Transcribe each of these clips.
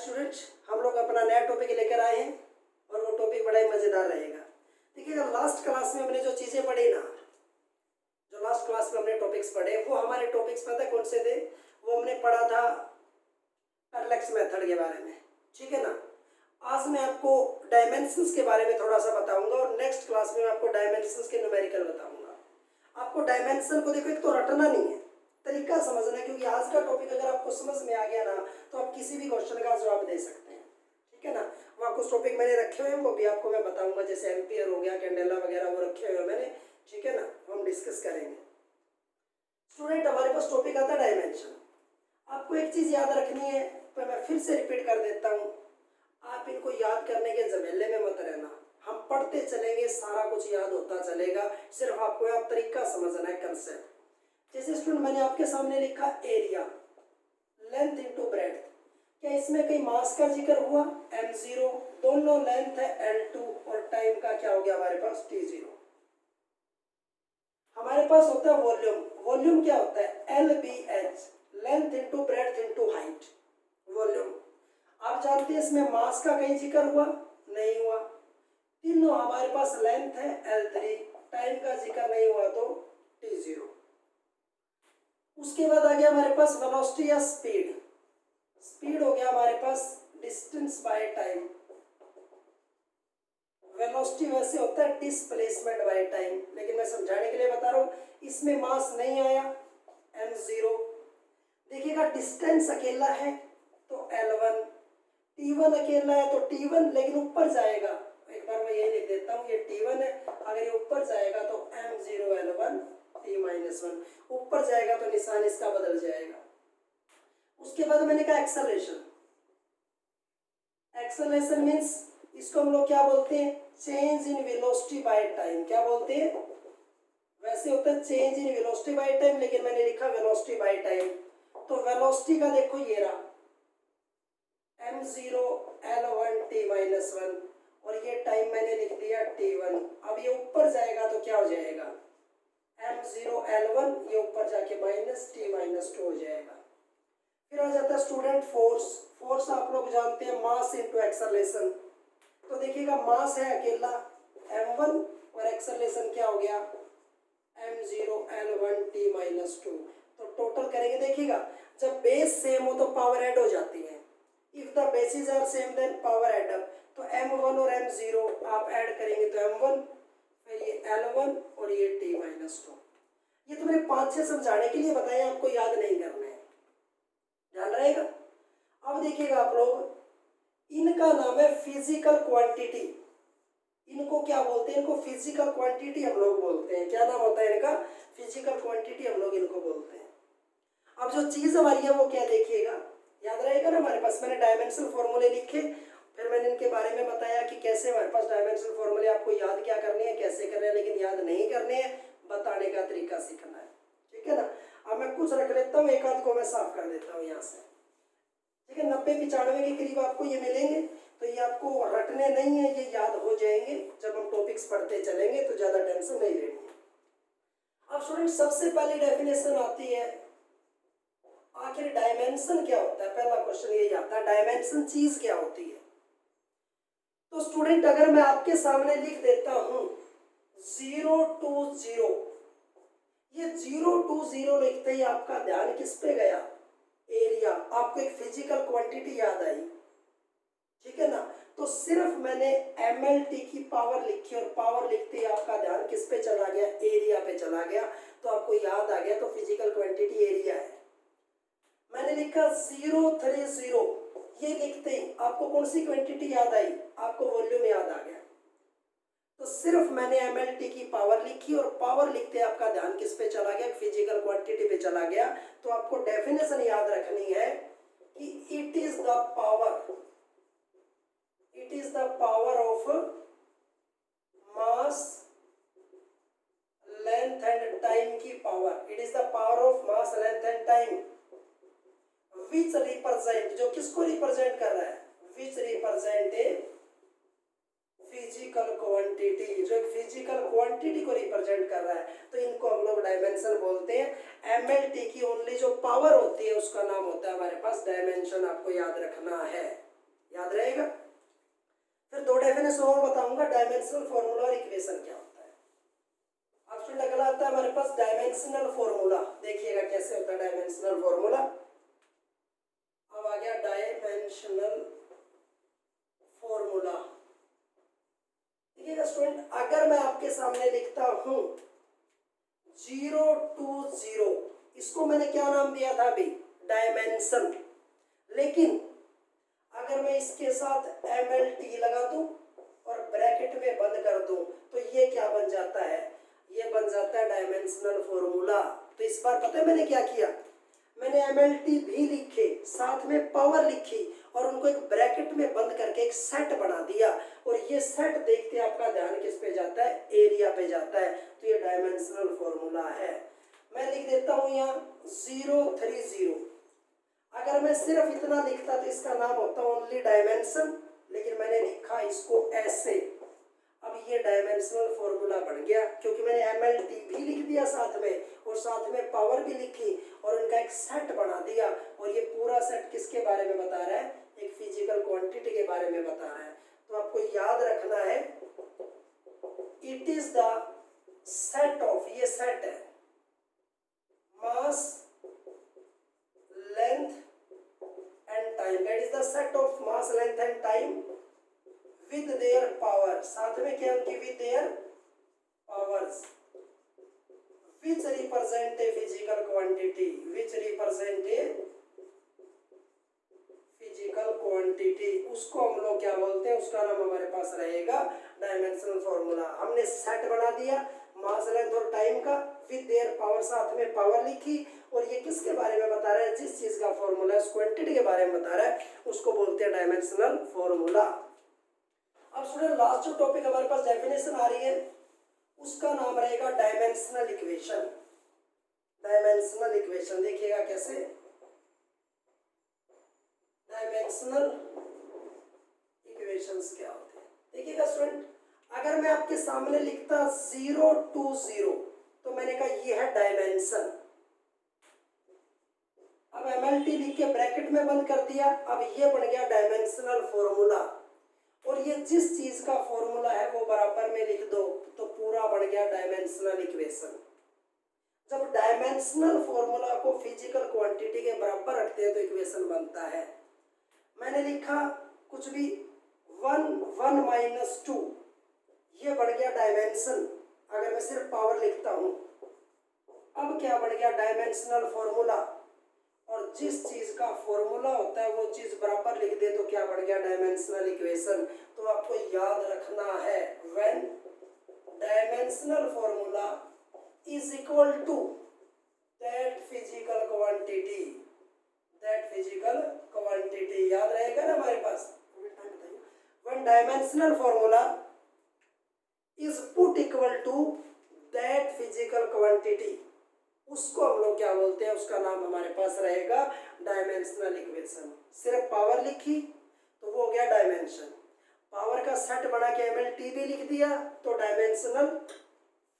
Students, हम लोग अपना नया टॉपिक लेकर आए हैं और वो टॉपिक बड़ा ही मज़ेदार रहेगा। देखिएगा, लास्ट क्लास में हमने जो चीज़ें पढ़ी ना, जो लास्ट क्लास में हमने टॉपिक्स पढ़े, वो हमारे टॉपिक्स पता है कौन से थे? वो हमने पढ़ा था पैरेलैक्स मेथड के बारे में, ठीक है ना। आज मैं आपको डायमेंशंस के बारे में थोड़ा सा बताऊंगा और नेक्स्ट क्लास में मैं आपको डायमेंशंस के न्यूमेरिकल बताऊंगा। आपको डायमेंशन को देखो, एक तो रटना नहीं है, तरीका समझना है, क्योंकि आज का टॉपिक अगर आपको समझ में आ गया ना तो आप किसी भी क्वेश्चन का जवाब दे सकते हैं, ठीक है ना। वहाँ कुछ टॉपिक मैंने रखे हुए हैं, वो भी आपको मैं बताऊंगा, जैसे एम्पियर हो गया, कैंडेला वगैरह, वो रखे हुए हैं मैंने, ठीक है ना। हम डिस्कस करेंगे। स्टूडेंट, हमारे पास टॉपिक आता है डायमेंशन। आपको एक चीज़ याद रखनी है, तो मैं फिर से रिपीट कर देता हूँ, आप इनको याद करने के झमेले में मत रहना। हम पढ़ते चलेंगे, सारा कुछ याद होता चलेगा, सिर्फ आपको यह तरीका समझना है, कंसेप्ट। जैसे स्टूडेंट, मैंने आपके सामने लिखा एरिया, लेंथ इनटू ब्रेड्थ। क्या इसमें कहीं मास का जिक्र हुआ? m0, दोनों लेंथ है l2 और टाइम का क्या हो गया हमारे पास? t0। हमारे पास होता है वॉल्यूम। वॉल्यूम क्या होता है? lbh, length into breadth into height, volume. आप जानते हैं इसमें मास का कहीं जिक्र हुआ? नहीं हुआ। तीनों हमारे पास लेंथ है l3, टाइम का जिक्र नहीं हुआ तो t0। उसके बाद आ गया हमारे पास वेलोसिटी या स्पीड। स्पीड हो गया हमारे पास डिस्टेंस बाय टाइम। वेलोसिटी वैसे होता है डिस्प्लेसमेंट बाय टाइम, लेकिन मैं समझाने के लिए बता रहा हूँ, इसमें मास नहीं आया, m0। देखिएगा, डिस्टेंस अकेला है तो l1, t1 अकेला है तो t1, लेकिन ऊपर जाएगा, एक बार मैं यही लिख देता हूँ, ये t1 है, अगर ये ऊपर जाएगा तो m0 l1 t-1, ऊपर जाएगा तो निशान इसका बदल जाएगा। उसके बाद मैंने कहा एक्सेलरेशन। एक्सेलरेशन मीन्स इसको हम लोग क्या बोलते हैं? Change in velocity by time. क्या बोलते हैं? वैसे होता है change in velocity by time, लेकिन मैंने लिखा वेलोसिटी बाय टाइम। तो वेलोसिटी का देखो ये रहा m0 l1 t-1, और ये टाइम मैंने लिख दिया t1। अब ये ऊपर जाएगा तो क्या हो जाएगा? m0 l1, ये ऊपर जाके माइनस t-2 हो जाएगा। फिर आ जाता है स्टूडेंट फोर्स। फोर्स आप लोग जानते हैं मास इनटू एक्सेलरेशन। तो देखिएगा, मास है अकेला m1 और एक्सेलरेशन क्या हो गया? m0 l1 t-2। तो टोटल करेंगे, देखिएगा जब बेस सेम हो तो पावर ऐड हो जाती है। If the basis are same then power add up. तो m1 और m0 आप ऐड करेंगे तो m1, फिर ये l1 और ये t-2। ये तो मैंने 5-6 समझाने के लिए बताया, आपको याद नहीं करना है, ध्यान रहेगा। अब देखिएगा आप लोग, इनका नाम है फिजिकल क्वांटिटी। इनको क्या बोलते हैं? इनको फिजिकल क्वांटिटी हम लोग बोलते हैं। क्या नाम होता है इनका? फिजिकल क्वांटिटी हम लोग इनको बोलते हैं। अब जो चीज़ हमारी है वो क्या, देखिएगा, याद रहेगा ना हमारे पास। मैंने डायमेंशनल फॉर्मूले लिखे, फिर मैंने इनके बारे में बताया कि कैसे हमारे पास डायमेंशनल फॉर्मूले आपको याद क्या करने हैं, कैसे करने हैं, लेकिन याद नहीं करने हैं, बताने का तरीका सीखना है, ठीक है ना। अब मैं कुछ रख लेता हूँ, एक आध को मैं साफ कर देता हूँ यहाँ से, ठीक है। 90-95 के करीब आपको ये मिलेंगे, तो ये आपको रटने नहीं है, ये याद हो जाएंगे जब हम टॉपिक्स पढ़ते चलेंगे, तो ज़्यादा टेंशन नहीं लेनी है। अब स्टूडेंट, सबसे पहली डेफिनेशन आती है, आखिर डायमेंशन क्या होता है? पहला क्वेश्चन यही आता है, डायमेंशन चीज क्या होती है? तो स्टूडेंट, अगर मैं आपके सामने लिख देता हूं 0 to 0, ये 0 to 0 लिखते ही आपका ध्यान किस पे गया? एरिया। आपको एक फिजिकल क्वांटिटी याद आई, ठीक है ना। तो सिर्फ मैंने mlt की पावर लिखी और पावर लिखते ही आपका ध्यान किस पे चला गया? एरिया पे चला गया। तो आपको याद आ गया, तो फिजिकल क्वांटिटी एरिया है। मैंने लिखा 030, ये लिखते ही आपको कौन सी क्वांटिटी याद आई? आपको वॉल्यूम याद आ गया। तो सिर्फ मैंने mlt की पावर लिखी और पावर लिखते आपका ध्यान किस पे चला गया? फिजिकल क्वांटिटी पे चला गया। तो आपको डेफिनेशन याद रखनी है कि it is the power of mass, length and time की power. It is the power of mass, length and time which represent, जो किसको रिप्रेजेंट कर रहा है? Which represent a physical quantity, जो एक फिजिकल क्वांटिटी को रिप्रेजेंट कर रहा है। तो इनको हम लोग डायमेंशन बोलते हैं। mlt की ओनली जो पावर होती है उसका नाम होता है हमारे पास डायमेंशन, आपको याद रखना है, याद रहेगा। फिर दो डेफिनेशन और बताऊंगा, डायमेंशनल फॉर्मूला और इक्वेशन क्या होता है। अब स्टूडेंट अगला आता है हमारे पास डायमेंशनल फॉर्मूला। देखिएगा कैसे होता है डायमेंशनल फॉर्मूला। अब आ गया डायमेंशनल फॉर्मूला। देखिएगा स्टूडेंट, अगर मैं आपके सामने लिखता हूं 0 to 0, इसको मैंने क्या नाम दिया था अभी, डायमेंशन। लेकिन अगर मैं इसके साथ MLT लगा दूं और ब्रैकेट में बंद कर दूं तो ये क्या बन जाता है, ये बन जाता है डायमेंशनल फॉर्मूला। तो इस बार पता है मैंने क्या किया, मैंने MLT भी लिखे, साथ में पावर लिखी और उनको एक ब्रैकेट में बंद करके एक सेट बना दिया। और ये सेट देखते आपका ध्यान किस पे जाता है, एरिया पे जाता है। तो ये डायमेंशनल फॉर्मूला है। मैं लिख देता हूं यहाँ 030। अगर मैं सिर्फ इतना लिखता तो इसका नाम होता ओनली डायमेंशन, लेकिन मैंने लिखा इसको ऐसे। अब ये डायमेंशनल फॉर्मूला बन गया क्योंकि मैंने MLT भी लिख दिया साथ में और साथ में पावर भी लिखी और उनका एक सेट बना दिया। और ये पूरा सेट किसके बारे में बता रहा है, एक फिजिकल क्वांटिटी के बारे में बता रहा है। तो आपको याद रखना है, it is the set of, ये सेट है, mass, length and time. That is the set of mass, length and time with their power। साथ में क्या उनकी with their powers which represent a physical quantity, which represent a physical quantity। उसको हम लोग क्या बोलते हैं, उसका नाम हमारे पास रहेगा डायमेंशनल फॉर्मूला। हमने सेट बना दिया मास, लेंथ और टाइम का, विद देयर पावर, साथ में पावर लिखी। और ये किसके बारे में बता रहा है, जिस चीज का फॉर्मूला है उस क्वांटिटी के बारे में बता रहा है, उसको बोलते हैं डायमेंशनल फॉर्मूला। अब स्टूडेंट लास्ट जो टॉपिक हमारे पास डेफिनेशन आ रही है उसका नाम रहेगा डायमेंशनल इक्वेशन। डायमेंशनल इक्वेशन देखिएगा कैसे, डायमेंशनल इक्वेशंस क्या होते हैं। देखिएगा स्टूडेंट, अगर मैं आपके सामने लिखता 0 to 0 तो मैंने कहा ये है डायमेंशन। अब MLT लिख के ब्रैकेट में बंद कर दिया, अब ये बन गया डायमेंशनल फॉर्मूला। और ये जिस चीज का फॉर्मूला है वो बराबर में लिख दो तो पूरा बन गया डायमेंशनल इक्वेशन। जब डायमेंशनल फॉर्मूला को फिजिकल क्वांटिटी के बराबर रखते हैं तो इक्वेशन बनता है। मैंने लिखा कुछ भी 1 - 2, ये बढ़ गया डायमेंशन। अगर मैं सिर्फ पावर लिखता हूं, अब क्या बढ़ गया डायमेंशनल फॉर्मूला। और जिस चीज का फॉर्मूला होता है वो चीज बराबर लिख दे तो क्या बढ़ गया डायमेंशनल इक्वेशन। तो आपको याद रखना है, when dimensional formula is equal to that physical quantity, that physical quantity याद रहेगा ना हमारे पास। When dimensional formula is put equal to that physical quantity, उसको हम लोग क्या बोलते हैं, उसका नाम हमारे पास रहेगा डायमेंशनल इक्वेशन। सिर्फ पावर लिखी तो वो हो गया डायमेंशन, पावर का सेट बना के MLT भी लिख दिया तो डायमेंशनल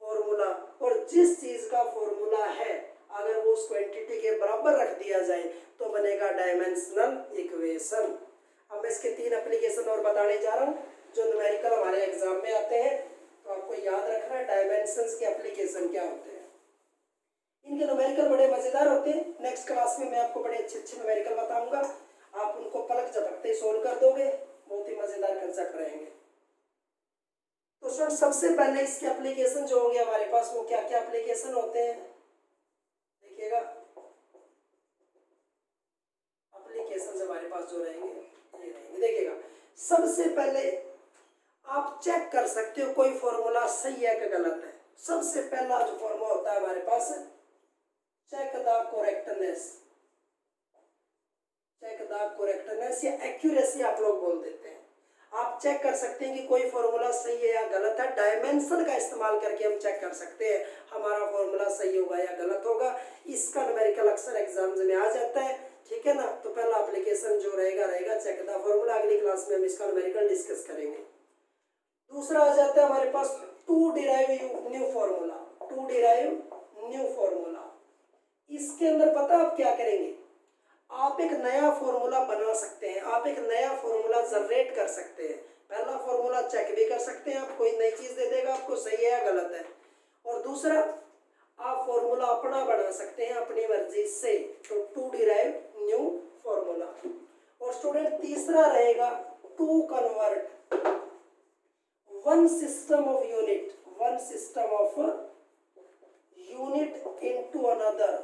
फॉर्मूला। और जिस चीज का फॉर्मूला है अगर वो उस क्वांटिटी के बराबर रख दिया जाए तो बनेगा डायमेंशनल इक्वेशन। अब मैं इसके 3 एप्लीकेशन और बताने जा रहा हूँ जो न्यूमेरिकल हमारे एग्जाम में आते हैं। तो आपको याद रखना है डायमेंशंस के एप्लीकेशन क्या होते हैं। इनके न्यूमेरिकल बड़े मजेदार होते हैं। नेक्स्ट क्लास में मैं आपको बड़े अच्छे न्यूमेरिकल बताऊंगा, आप उनको पलक झपकते ही सोल्व कर दोगे, बहुत ही मजेदार कंसेप्ट रहेंगे। तो स्टूडेंट सबसे पहले इसके एप्लीकेशन जो होंगे हमारे पास वो क्या क्या एप्लीकेशन होते हैं देखिएगा। एप्लीकेशन हमारे पास जो रहेंगे ये रहेंगे। देखिएगा सबसे पहले आप चेक कर सकते हो कोई फॉर्मूला सही है कि गलत है। सबसे पहला जो फॉर्मूला होता है हमारे पास, check the correctness, check the correctness या एक्यूरेसी आप लोग बोल देते हैं। आप चेक कर सकते हैं कि कोई फॉर्मूला सही है या गलत है। डायमेंशन का इस्तेमाल करके हम चेक कर सकते हैं हमारा फॉर्मूला सही होगा या गलत होगा। इसका न्यूमेरिकल अक्सर एग्जाम्स में आ जाता है, ठीक है ना। तो पहला एप्लीकेशन जो रहेगा चेक द फॉर्मूला। अगली क्लास में हम इसका न्यूमेरिकल डिस्कस करेंगे। दूसरा आ जाता है हमारे पास to derive new formula, to derive new formula. इसके अंदर पता आप क्या करेंगे, आप एक नया फॉर्मूला बना सकते हैं, आप एक नया फॉर्मूला जनरेट कर सकते हैं। पहला फॉर्मूला चेक भी कर सकते हैं आप, कोई नई चीज दे देगा आपको, सही है या गलत है। और दूसरा, आप फॉर्मूला अपना बना सकते हैं अपनी मर्जी से, तो टू डिराइव न्यू फॉर्मूला। और स्टूडेंट तीसरा रहेगा to convert one system of unit into another.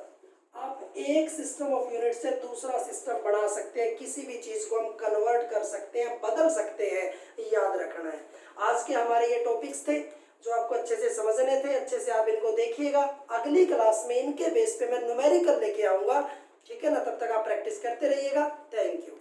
आप एक सिस्टम ऑफ यूनिट से दूसरा सिस्टम बना सकते हैं, किसी भी चीज को हम कन्वर्ट कर सकते हैं, बदल सकते हैं, याद रखना है। आज के हमारे ये टॉपिक्स थे जो आपको अच्छे से समझने थे, अच्छे से आप इनको देखिएगा। अगली क्लास में इनके बेस पे मैं न्यूमेरिकल लेके आऊंगा, ठीक है ना। तब तक आप प्रैक्टिस करते रहिएगा। Thank you.